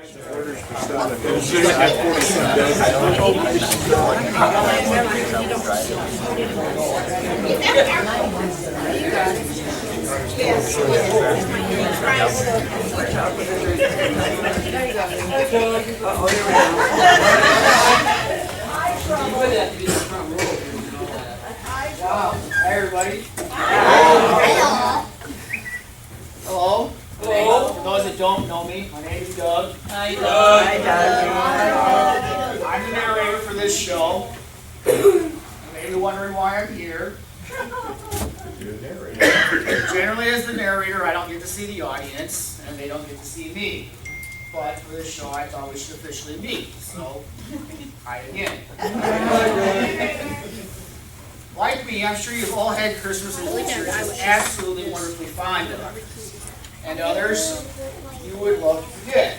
Wow. Hi, everybody. Hello. Hello. For those that don't know me, my name is Doug. Hi, Doug. Hi, Doug. I'm the narrator for this show. You may be wondering why I'm here. Generally, as the narrator, I don't get to see the audience, and they don't get to see me. But for this show, I thought we should officially meet. So, hi again. Like me, I'm sure you've all had Christmas adventures you're absolutely wonderfully fond of. And others you would love to forget.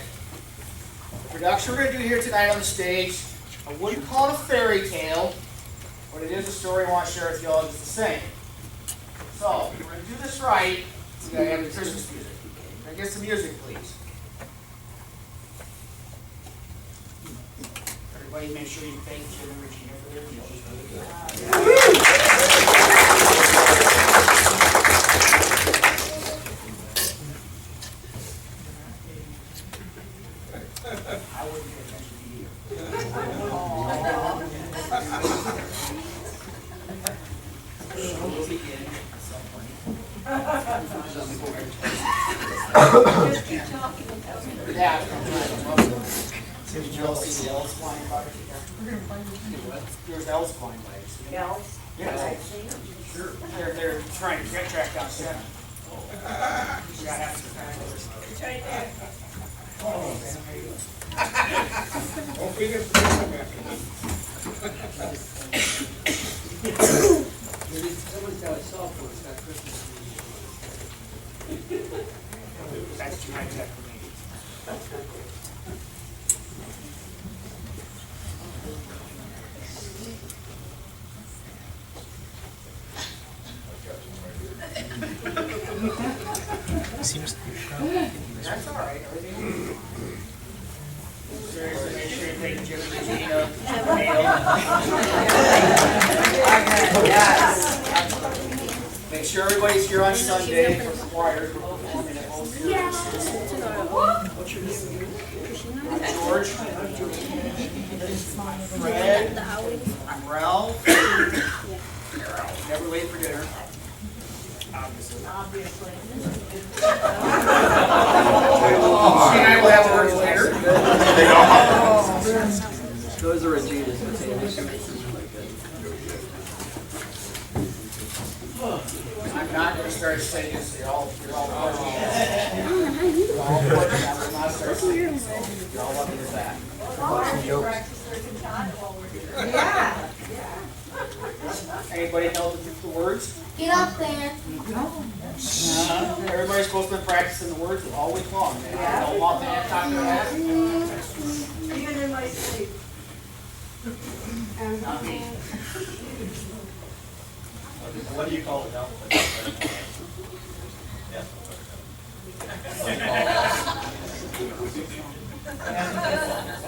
The production we're going to do here tonight on the stage, I wouldn't call it a fairy tale, but it is a story I want to share with y'all just the same. So, if we're going to do this right, we got to have the Christmas music. Can I get some music, please? Everybody make sure you thank Jim and Regina for their meals. I wouldn't pay attention to you. We'll begin at some point. Yeah. Did you all see the elves flying by? There's elves flying by. Elves? Yes. Sure. They're trying to track down Santa. You gotta have some kind of. It's right there. Oh, Santa, how you doing? Someone's got a cell phone, it's got Christmas music. That's too high tech for me. That's all right. Everything. Seriously, make sure you take Jim and Regina. Yes. Make sure everybody's here on Sunday for the choir. We're performing at both services. What's your name? George. Fred. I'm Ralph. Never late for dinner. Obviously. She and I will have words later. Those are Regina's. I'm not going to start singing, so you're all You're all important. I will not start singing, so you're all lucky with that. Anybody help with the words? Get up there. Everybody's supposed to be practicing the words all week long. They don't want to have time to that. Even in my sleep. Not me. What do you call it now?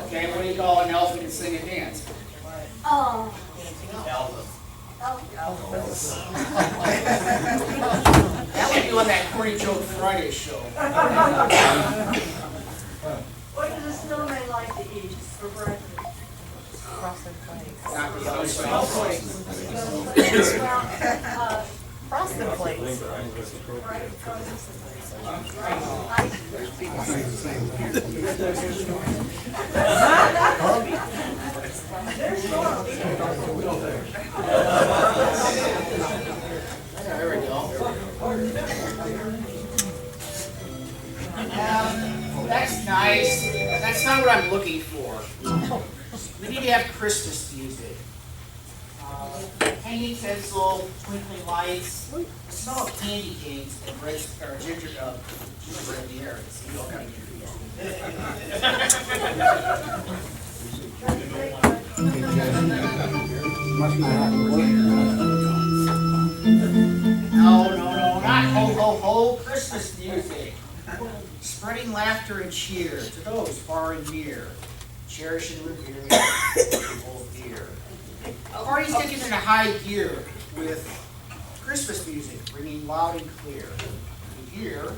Okay, what do you call an elf who can sing and dance? Oh. That would be on that Corny Joke Friday show. What does a snowman like to eat for breakfast? Not the Frosted flakes. There we go. That's nice. That's not what I'm looking for. We need to have Christmas music. Hanging tinsel, twinkling lights, the smell of candy canes and gingerbread in the air. So you all kind of No, not ho ho ho, Christmas music. Spreading laughter and cheer to those far and near. Cherish and revere people of dear. Party's taken into high gear with Christmas music ringing loud and clear. You hear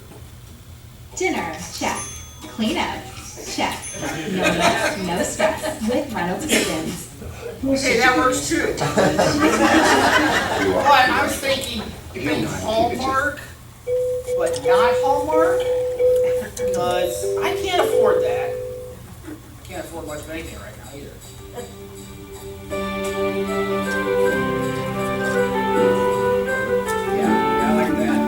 Dinner, check. Cleanup, check. No mess, no stress with Reynolds Kitchens. okay, that works too. But I was thinking Hallmark, but not Hallmark, because I can't afford that. I can't afford much of anything right now either. Yeah, I like that.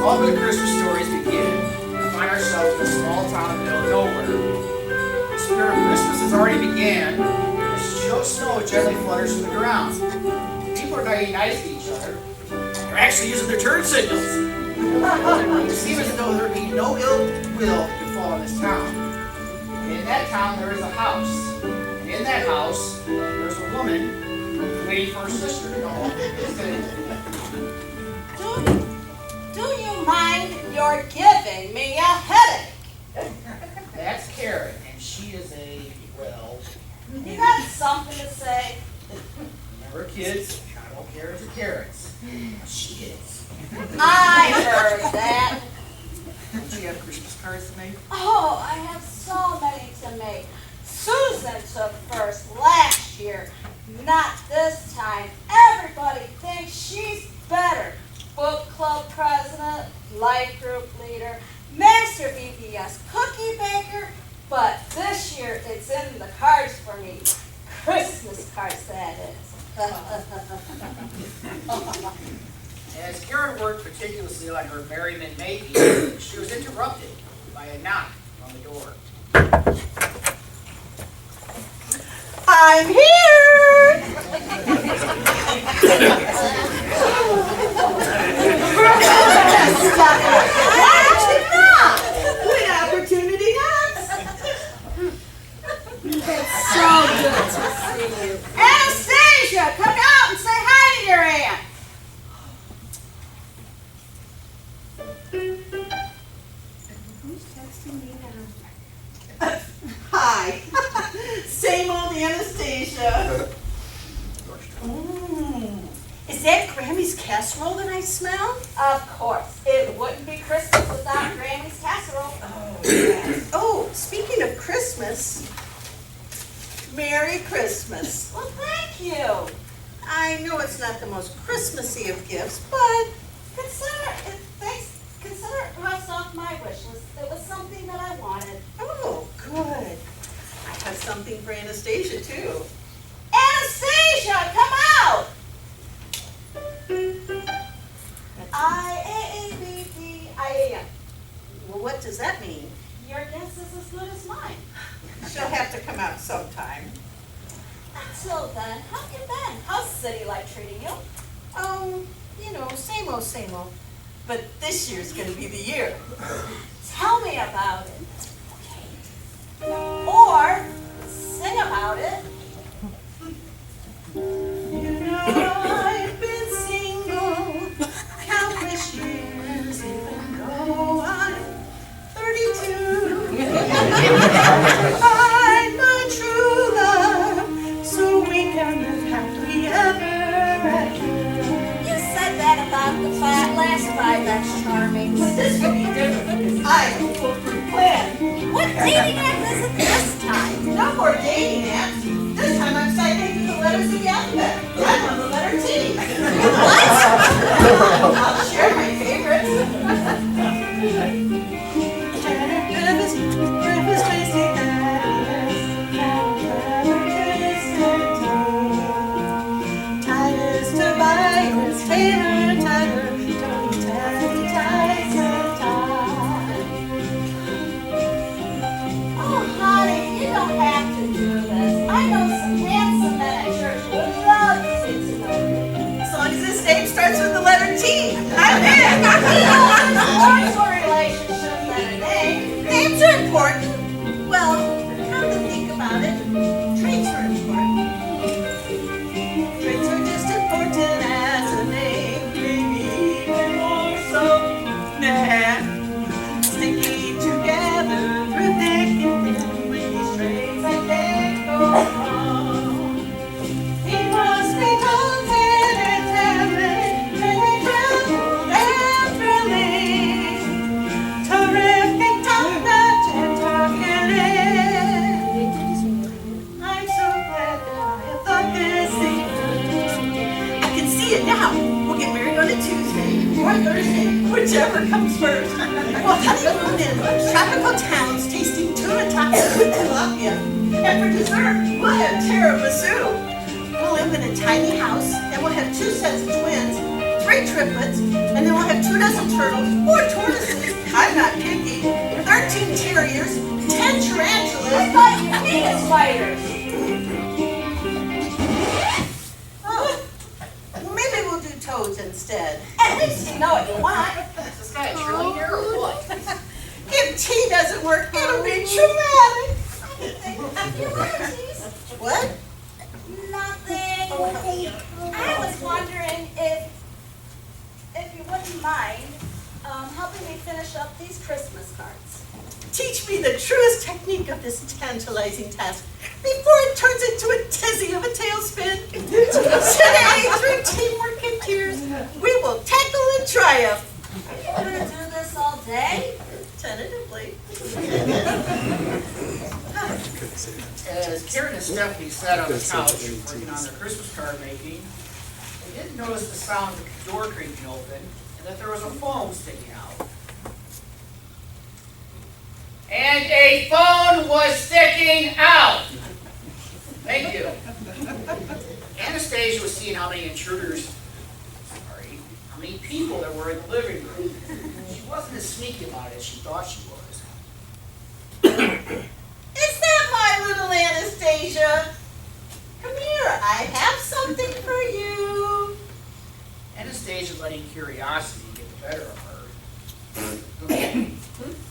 All good Christmas stories begin. We find ourselves in a small town in the middle of nowhere. The spirit of Christmas has already began as snow gently flutters from the ground. People are not united to each other. They're actually using their turn signals. It seems as though there be no ill will befall in this town. And in that town there is a house. And in that house there's a woman waiting for her sister to come home. Do you mind your giving me a headache? That's Karen, and she is well, You got something to say? remember kids, not all Karens are carrots. She is. I heard that. Don't you have Christmas cards to make? Oh, I have so many to make. Susan took first last year. Not this time. Everybody thinks she's better. Book club president, life group leader, master VPS cookie baker. But this year it's in the cards for me. Christmas cards, that is. As Karen worked meticulously on her merriment making, she was interrupted by a knock on the door. I'm here! Why don't you knock? When opportunity knocks. It's so good to see you. Anastasia, come out and say hi to your aunt. Hi. Same old Anastasia. Is that Grammy's casserole that I smell? Of course. It wouldn't be Christmas without Grammy's casserole. Oh, yes. Oh, speaking of Christmas, Merry Christmas. Well, thank you. I know it's not the most Christmassy of gifts, but consider it crossed off my wish list. It was something that I wanted. Oh, good. I have something for Anastasia, too. Anastasia, come out! I-A-A-B-D-I-A-M. Well, what does that mean? Your guess is as good as mine. She'll have to come out sometime. Until then, how have you been? How's city life treating you? Same old, same old. But this year's gonna be the year. Tell me about it. Or sing about it. I've been single countless years, even though I'm 32. I'm my true love, so we can live happily ever after. You said that about the last five, that's charming. But this could be different because I have a foolproof plan. What dating app is it this time? No more dating apps. This time I'm citing the letters of the alphabet. I'm on the letter T. What? I'll share my favorites. Oh, honey, you don't have to do this. I know some handsome men at church who would love to get to know you. As long as his name starts with the letter T. or Thursday, whichever comes first. We'll honeymoon in tropical towns, tasting tuna tacos with tilapia. And for dessert, we'll have tiramisu. We'll live in a tiny house, and we'll have 2 sets of twins, 3 triplets, and then we'll have 2 dozen turtles, 4 tortoises, I'm not picky, 13 terriers, 10 tarantulas. I thought you hated spiders. Oh, well, maybe we'll do toads instead. At least you know what you want. Is this guy a cheerleader or what? If tea doesn't work, it'll be traumatic. What? Nothing. I was wondering if you wouldn't mind helping me finish up these Christmas cards. Teach me the truest technique of this tantalizing task before it turns into a tizzy of a tailspin. Today, through teamwork and tears, we will tackle and triumph. Are you gonna do this all day? Tentatively. As Karen and Stephanie sat on the couch working on their Christmas card making, they didn't notice the sound of the door creaking open and that there was a phone sticking out. And a phone was sticking out! Thank you. Anastasia was seeing how many how many people there were in the living room. She wasn't as sneaky about it as she thought she was. Is that my little Anastasia? Come here, I have something for you. Anastasia letting curiosity get the better of her.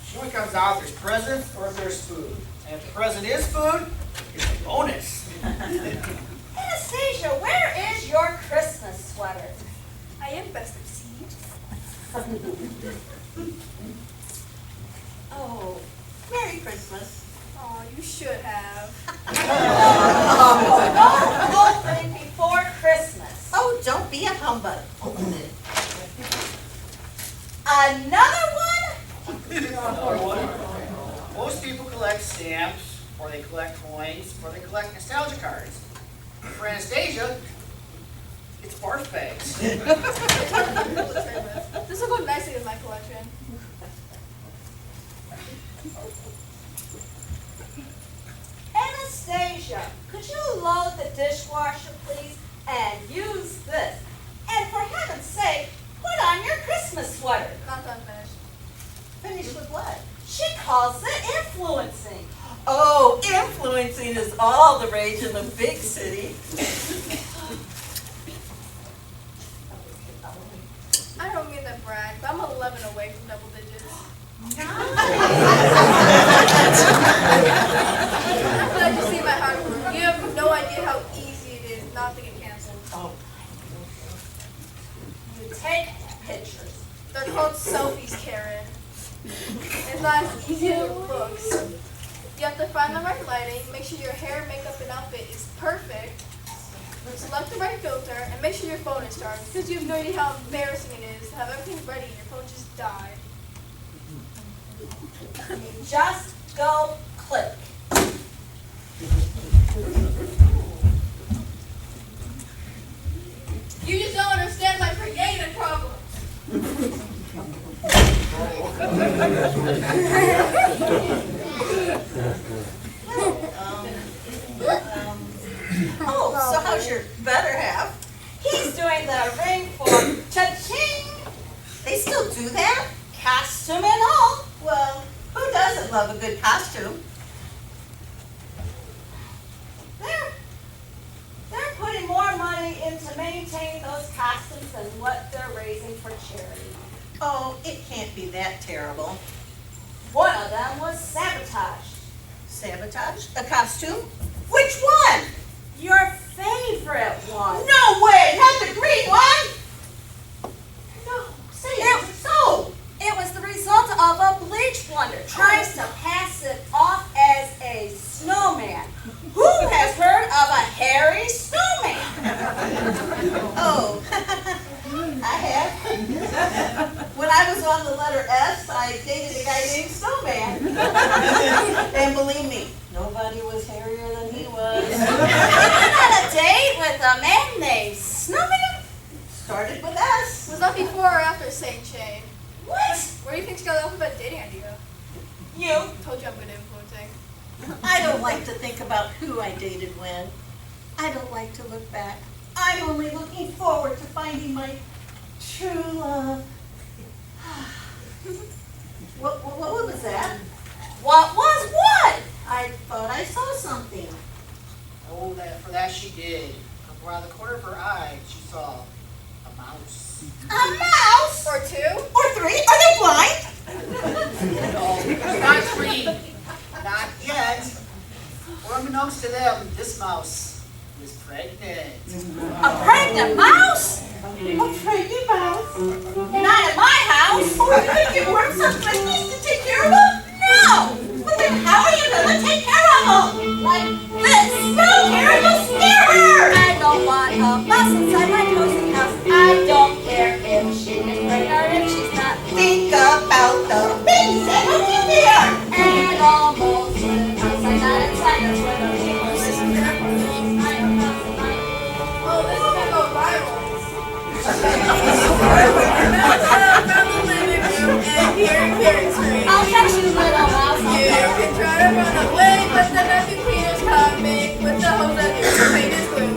She only comes out if there's presents or if there's food. And if the present is food, it's a bonus. Anastasia, where is your Christmas sweater? I am best received. Oh, Merry Christmas. Oh, you should have. No Open before Christmas. Oh, don't be a humbug. Open it. Another one? Most people collect stamps, or they collect coins, or they collect nostalgia cards. For Anastasia, it's barf bags. This will go nicely with my collection. Anastasia, could you load the dishwasher, please, and use this? And for heaven's sake, put on your Christmas sweater. Not done finished. Finished with what? She calls it influencing. Oh, influencing is all the rage in the big city. I don't mean to brag, but I'm 11 away from double digits. I'm glad you see my hard work. You have no idea how easy it is not to get canceled. You take pictures. They're called selfies, Karen. It's not as easy as it looks. You have to find the right lighting, make sure your hair, makeup, and outfit is perfect, select the right filter, and make sure your phone is charged, because you have no idea how embarrassing it is to have everything ready and your phone just died. You just go click. You just don't understand my creative problems. Oh, so how's your better half? He's doing the ring for cha-ching. They still do that? Costume and all. Well, who doesn't love a good costume? They're putting more money into maintaining those costumes than what they're raising for charity. Oh, it can't be that terrible. One of them was sabotaged. Sabotage? A costume? Which one? Your favorite one. No way! Not the green one! No, Say it so! it was the result of a bleach blunder. Tries to pass it off as a snowman. Who has heard of a hairy snowman? Oh, I have. When I was on the letter S, I dated a guy named Snowman. And believe me, nobody was hairier than he was. You went on a date with a man named Snowman? Started with S. Was that before or after St. Shane? What? Where do you think she got the alphabet dating idea? You? Told you I'm good at influencing. I don't like to think about who I dated when. I don't like to look back. I'm only looking forward to finding my true love. What was that? What was what? I thought I saw something. Oh, for that she did. Around the corner of her eye, she saw a mouse. A mouse? Or two? Or three? Are they blind? No, not three. Not yet. Unbeknownst to them, this mouse was pregnant. A pregnant mouse? A pregnant mouse? Not at my house. Oh, you think you work some Christmas to take care of them? No. But then how are you going to take care of them? Like this. No, Karen, you'll scare her. I don't want a mouse inside my cozy house. I don't care if she is pregnant or if she's not. Think about the babies that will be there. And almost outside, not inside. That's where the people listen to their rules. I don't know. Oh, this is gonna go viral. I'll catch you, little mouse. You can try to run away, but the vacuum cleaner's coming with the hose that your paint is glue.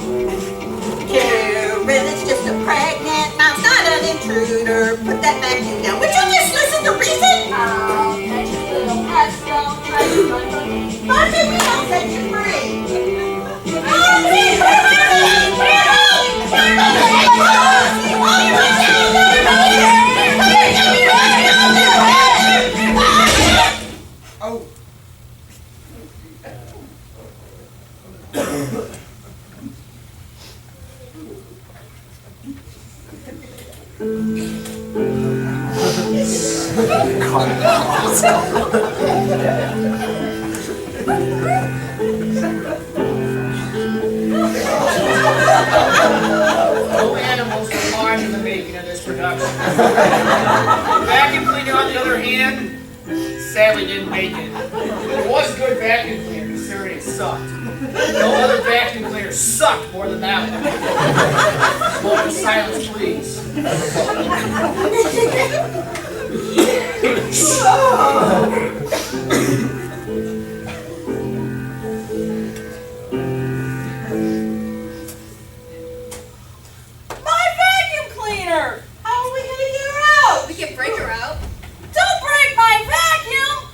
Karen, it's just a pregnant mouse, not an intruder. Put that vacuum down. Would you just listen to reason? I'll catch you, little pest. Don't try to run away. Marcy, we don't set you free. Oh. No animals were harmed in the making of this production. The vacuum cleaner, on the other hand, sadly didn't make it. It was a good vacuum cleaner, considering it sucked. No other vacuum cleaner sucked more than that one. Moment of silence, please. My vacuum cleaner! How are we going to get her out? We can break her out. Don't break my vacuum!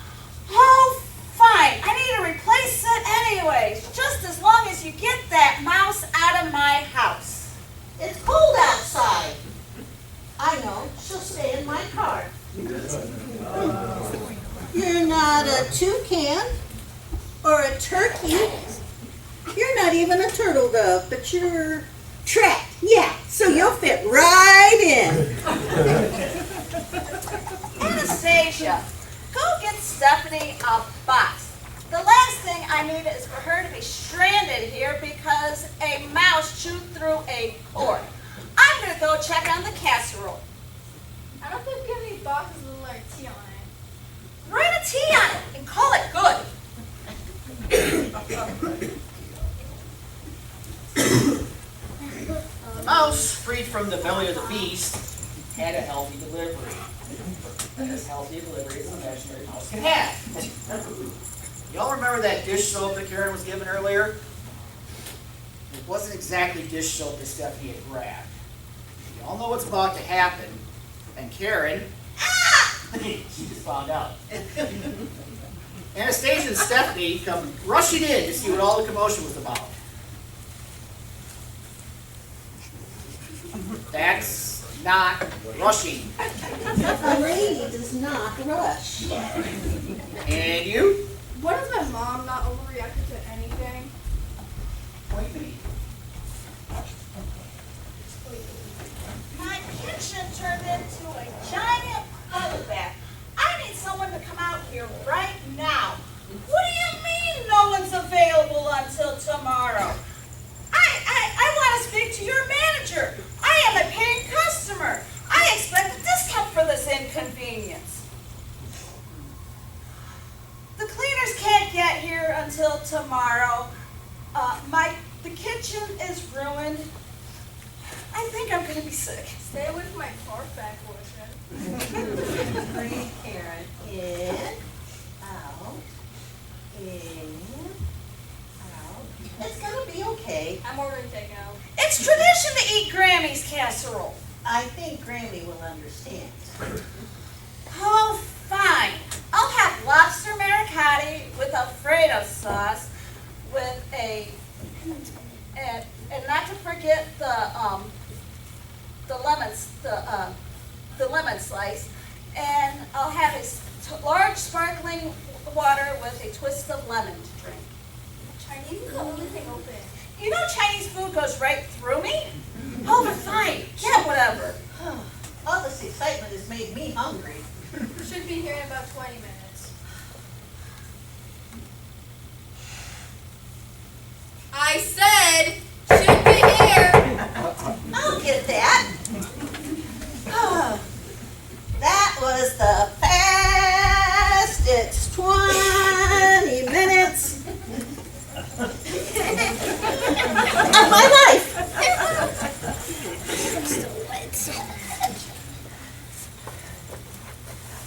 Oh, fine. I need to replace it anyways. Just as long as you get that mouse out of my house. It's cold outside. I know. She'll stay in my car. You're not a toucan or a turkey. You're not even a turtle dove, but you're trapped. Yeah, so you'll fit right in. Anastasia, go get Stephanie a box. The last thing I need is for her to be stranded here because a mouse chewed through a cord. I'm going to go check on the casserole. I don't think we have any boxes with the letter T on it. Write a T on it and call it good. The mouse, freed from the belly of the beast, had a healthy delivery. As healthy a delivery as an imaginary mouse can have. Y'all remember that dish soap that Karen was given earlier? It wasn't exactly dish soap that Stephanie had grabbed. Y'all know what's about to happen. And Karen, she just found out. Anastasia and Stephanie come rushing in to see what all the commotion was about. That's not rushing. A lady does not rush. And you? What if my mom not overreacted to anything? Point me. My kitchen turned into a giant bubble bath. I need someone to come out here right now. What do you mean no one's available until tomorrow? I want to speak to your manager. I am a paying customer. I expect a discount for this inconvenience. The cleaners can't get here until tomorrow. The kitchen is ruined. I I think I'm gonna be sick. Stay away from my far back lotion. Breathe, Karen. In, out, in, out. It's gonna be okay. I'm ordering takeout. It's tradition to eat Grammy's casserole. I think Grammy will understand. Oh, fine. I'll have lobster manicotti with Alfredo sauce with and not to forget the lemon slice, and I'll have a large sparkling water with a twist of lemon to drink. Chinese is the only thing open. You know Chinese food goes right through me? Oh, fine. Yeah, whatever. All this excitement has made me hungry. Should be here in about 20 minutes. I said, should be here. I'll get that. Oh, that was the fastest 20 minutes of my life.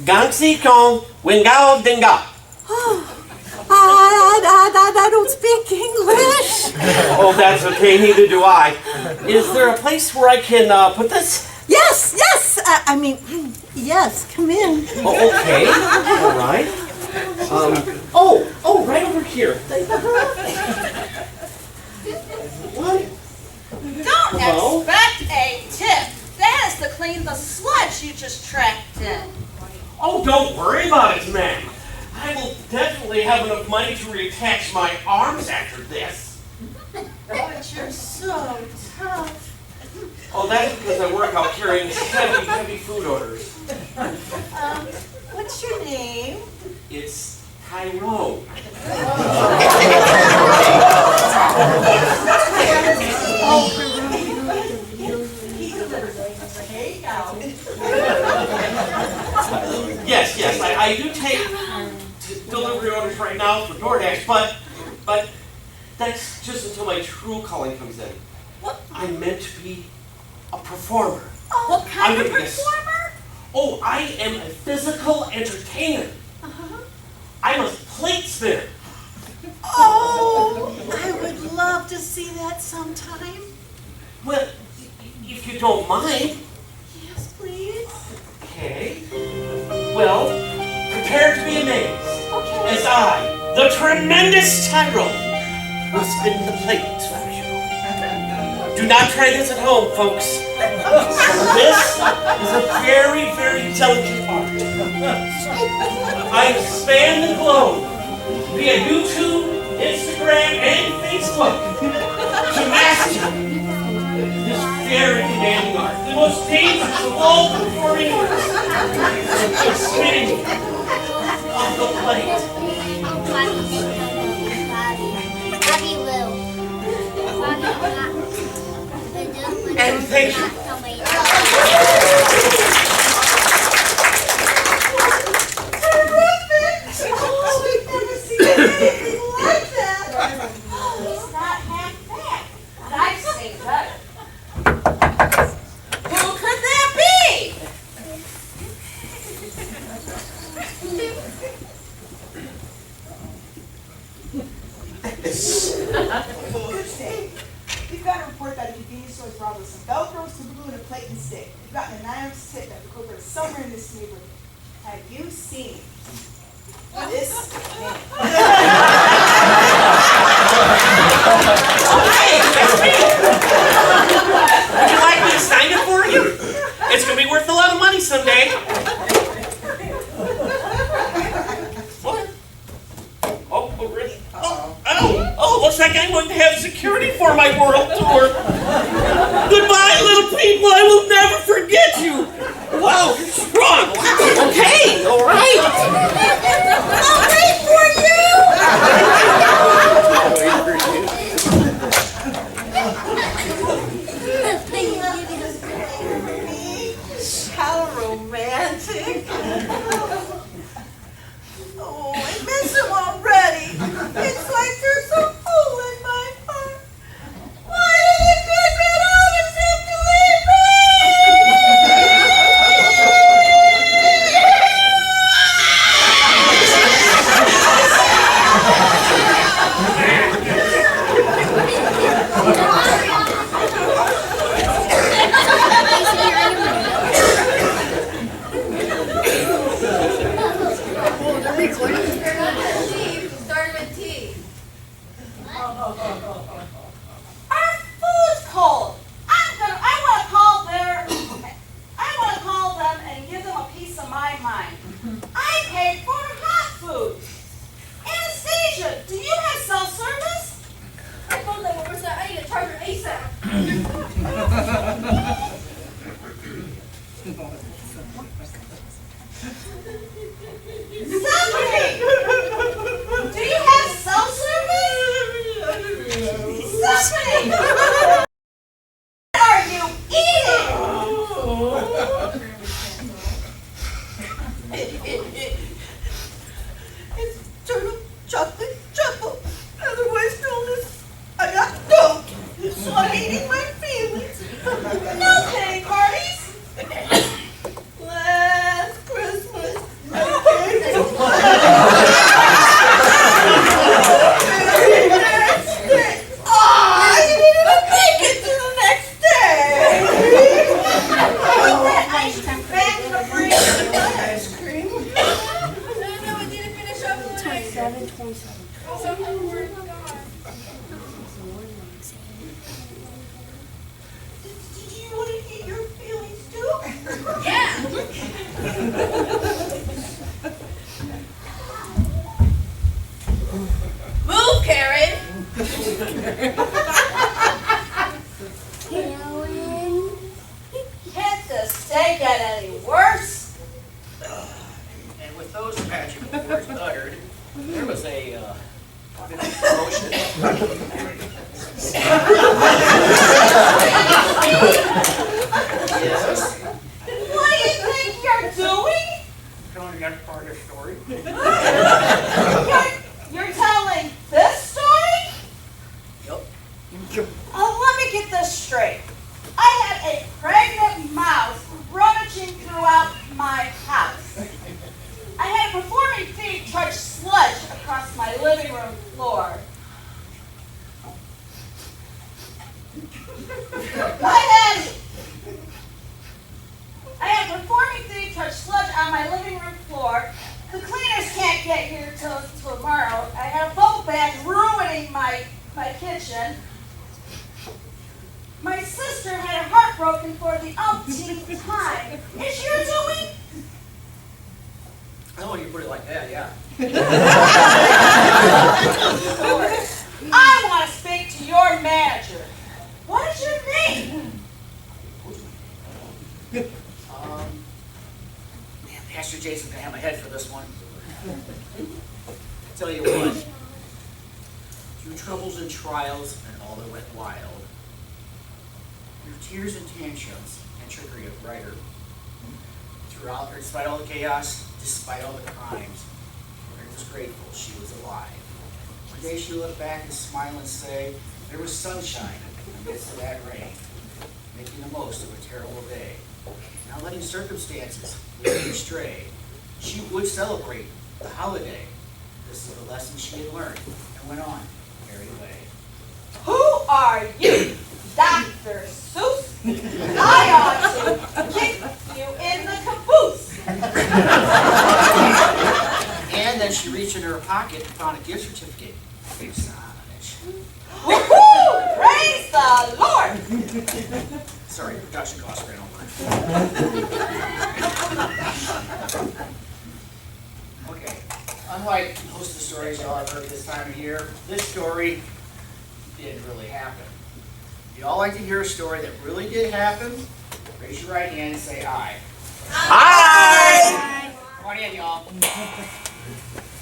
Gang Si Kong, Wingao Dinga. I don't speak English. Oh, that's okay, neither do I. Is there a place where I can put this? Yes. Yes, come in. Oh, okay, all right. Right over here. What? Don't Hello? expect a tip. That is to clean the sludge you just tracked in. Oh, don't worry about it, ma'am. I will definitely have enough money to reattach my arms after this. But you're so tough. Oh, that's because I work out carrying heavy food orders. What's your name? It's Tyrone. Yes, I do take delivery orders right now for DoorDash, but that's just until my true calling comes in. What? I'm meant to be a performer. What kind I'm of gonna be a- performer? Oh, I am a physical entertainer. I'm a plate spinner. Oh, I would love to see that sometime. Well, if you don't mind. Yes, please. Okay. Well, prepare to be amazed as I, the tremendous Tyrone, will spin the plate for you. Do not try this at home, folks. This is a very, very delicate art. I expand the globe via YouTube, Instagram, and Facebook to master this very demanding art. The most dangerous of all performing arts. The spinning of the plate. And thank you. We've never seen anything like that. It's not half bad, but I've seen better. Who could that be? Thursday, we've got a report that a convenience store has robbed with some Velcro, some glue, and a plate and stick. We've gotten a 9-ounce tip that the culprit is somewhere in this neighborhood. Have you seen this man? Would you like me to sign it for you? It's going to be worth a lot of money someday. What? Oh, really? Oh, looks like I'm going to have security for my world tour. Goodbye, little people. I will never forget you. Wow, you're strong. Okay, all right. I'll wait for you! How romantic. Oh, I miss him already. It's like there's a hole in my heart. Why did the good man always have to leave It's turtle chocolate truffle, otherwise known as I got dope. So I'm eating my feelings. No pay parties. Last Christmas. I didn't make it to the next day. Ice cream back in the freezer. Ice cream. No, it didn't finish up. 27. Somehow we're gone. Did you want to eat your feelings too? Yeah. Move, Karen. Can't the steak get any worse? And with those magic words uttered, there was a promotion. Yes. What do you think you're doing? Telling that part of the story. You're telling this story? Yep. Oh, let me get this straight. I had a pregnant mouse rummaging throughout my house. I had a performing thief trudge sludge across my living room floor. I had a performing thief trudge sludge on my living room floor. The cleaners can't get here till tomorrow. I had a bubble bath ruining my kitchen. My sister had her heart broken for the umpteenth time. It's your doing? Oh, you put it like that, yeah. I want to speak to your manager. What is your name? Man, Pastor Jason can have my head for this one. Tell you what, through troubles and trials and all that went wild, your tears and tantrums and trickery of writer, throughout, or despite all the chaos, despite all the crimes, Mary was grateful she was alive. One day she looked back and smile and say, there was sunshine in the midst of that rain, making the most of a terrible day. Not letting circumstances lead her astray, she would celebrate the holiday. This is the lesson she had learned and went on, merry way. Who are you? Dr. Seuss? I ought to kick you in the caboose. And then she reached in her pocket and found a gift certificate. Woohoo! Praise the Lord! Sorry, production costs ran over. Okay, unlike most of the stories y'all have heard this time of year, this story didn't really happen. If you all like to hear a story that really did happen, raise your right hand and say aye. Hi! Come on in, y'all.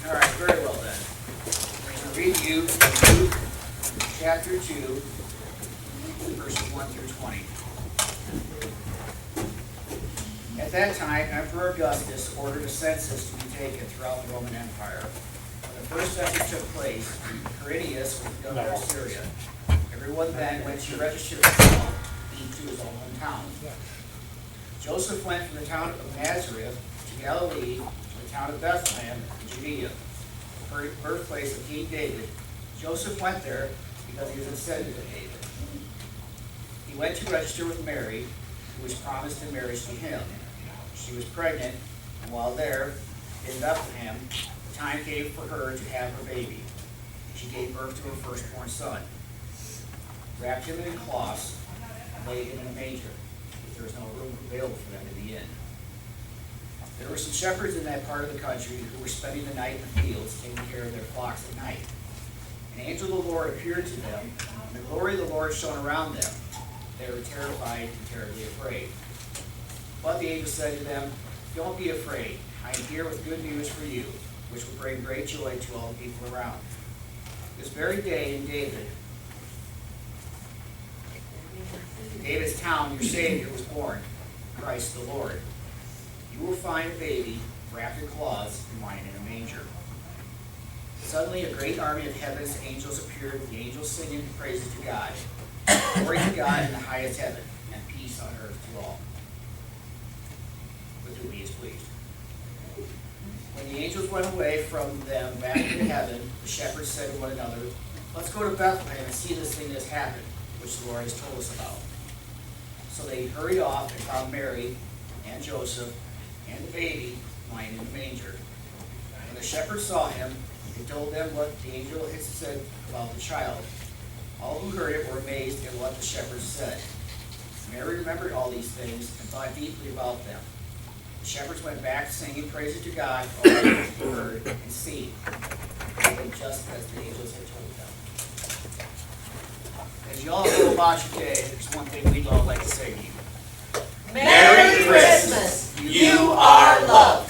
All right, very well then. I'm going to read you Luke chapter 2, verses 1 through 20. At that time, Emperor Augustus ordered a census to be taken throughout the Roman Empire. When the first census took place, Quirinius was the governor of Syria. Everyone then went to register himself to his own hometown. Joseph went from the town of Nazareth to Galilee, to the town of Bethlehem in Judea, the birthplace of King David. Joseph went there because he was descendant of David. He went to register with Mary, who was promised in marriage to him. She was pregnant, and while there in Bethlehem, the time came for her to have her baby. She gave birth to her firstborn son, wrapped him in cloths, and laid him in a manger, because there was no room available for them in the inn. There were some shepherds in that part of the country who were spending the night in the fields, taking care of their flocks at night. An angel of the Lord appeared to them, and the glory of the Lord shone around them. They were terrified and terribly afraid. But the angel said to them, don't be afraid. I am here with good news for you, which will bring great joy to all the people around. This very day in David's town, your Savior was born, Christ the Lord. You will find a baby wrapped in cloths and lying in a manger. Suddenly a great army of heaven's angels appeared, with the angels singing praises to God. Glory to God in the highest heaven, and peace on earth to all with whom he is pleased. When the angels went away from them back into heaven, the shepherds said to one another, "Let's go to Bethlehem and see this thing that has happened, which the Lord has told us about." So they hurried off and found Mary and Joseph and the baby lying in the manger. When the shepherds saw him, they told them what the angel had said about the child. All who heard it were amazed at what the shepherds said. Mary remembered all these things and thought deeply about them. The shepherds went back singing praises to God for all that they heard and seen, just as the angels had told them. As you all go about your day, there's one thing we'd all like to say to you. Merry Christmas! You are loved.